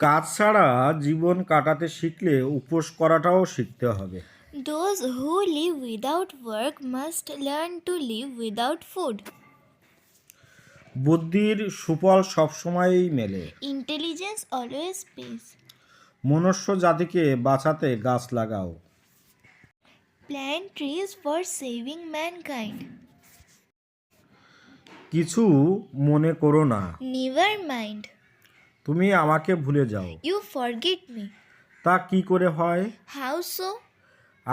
কাজ ছাড়া জীবন কাটাতে শিখলে উপোস করাটাও শিখতে হবে। Those who live without work must learn to live without food. বুদ্ধির সুফল সবসময়ই মেলে। Intelligence always pays. মনুষ্য জাতিকে বাঁচাতে গাছ লাগাও। Plant trees for saving mankind. কিছু মনে করো না, Never mind. তুমি আমাকে ভুলে যাও। You forget me. তা কি করে হয়? How so?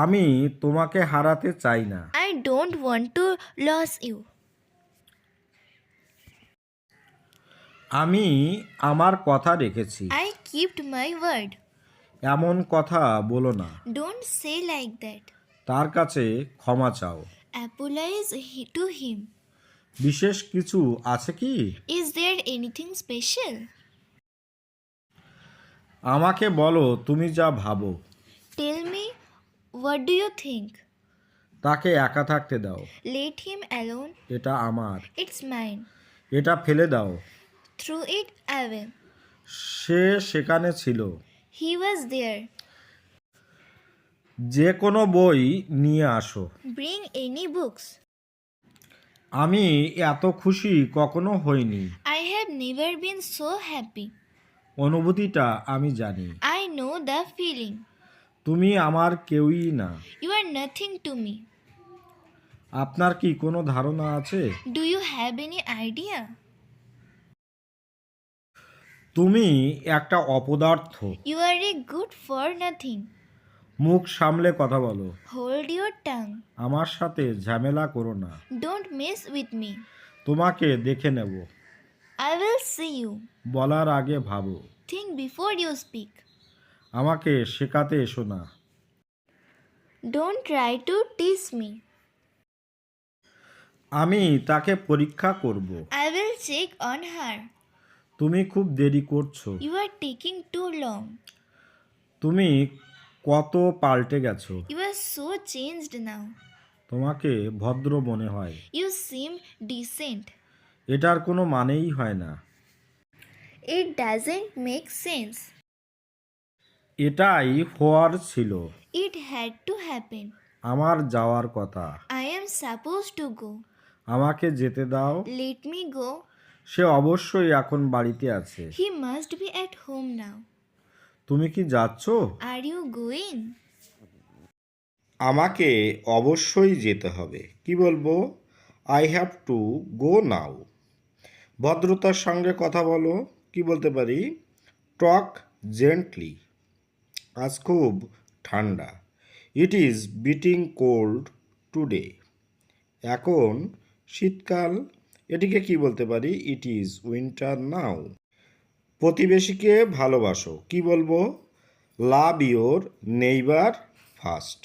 আমি তোমাকে হারাতে চাই না। I don't want to lose you. আমি আমার কথা রেখেছি। I kept my word. এমন কথা বলো না। Don't say like that. তার কাছে ক্ষমা চাও। Apologize to him. বিশেষ কিছু আছে কি? Is there anything special? আমাকে বলো তুমি যা ভাবো। Tell me, what do you think? তাকে একা থাকতে দাও। Let him alone. এটা আমার। It's mine. এটা ফেলে দাও। Throw it away. সে সেখানে ছিল। He was there. যে কোনো বই নিয়ে আসো। Bring any books. আমি এত খুশি কখনো হইনি। I have never been so happy. অনুভূতিটা আমি জানি। I know the feeling. তুমি আমার কেউই না। You are nothing to me. আপনার কি কোনো ধারণা আছে? Do you have any idea? তুমি একটা অপদার্থ। You are a good for nothing. মুখ সামলে কথা বলো। Hold your tongue. আমার সাথে ঝামেলা করো না। Don't mess with me. তোমাকে দেখে নেব। I will see you. বলার আগে ভাবো। Think before you speak. আমাকে শেখাতে এসো না। Don't try to tease me. আমি তাকে পরীক্ষা করব। I will check on her. তুমি খুব দেরি করছো। You are taking too long. তুমি কত পাল্টে গেছো। You are so changed now. তোমাকে ভদ্র মনে হয়। You seem decent. এটার কোনো মানেই হয় না। It doesn't make sense. এটাই হওয়ার ছিল। It had to happen. আমার যাওয়ার কথা। I am supposed to go. আমাকে যেতে দাও। Let me go. সে অবশ্যই এখন বাড়িতে আছে। He must be at home now. তুমি কি যাচ্ছ? Are you going? আমাকে অবশ্যই যেতে হবে। কি বলবো? আই হ্যাভ টু গো নাও। ভদ্রতার সঙ্গে কথা বলো। কি বলতে পারি? টক জেন্টলি। আজ খুব ঠান্ডা। It is beating cold today. এখন শীতকাল। এটিকে কি বলতে পারি? ইট ইজ উইন্টার নাও। প্রতিবেশীকে ভালোবাসো। কি বলবো? Love your neighbour first.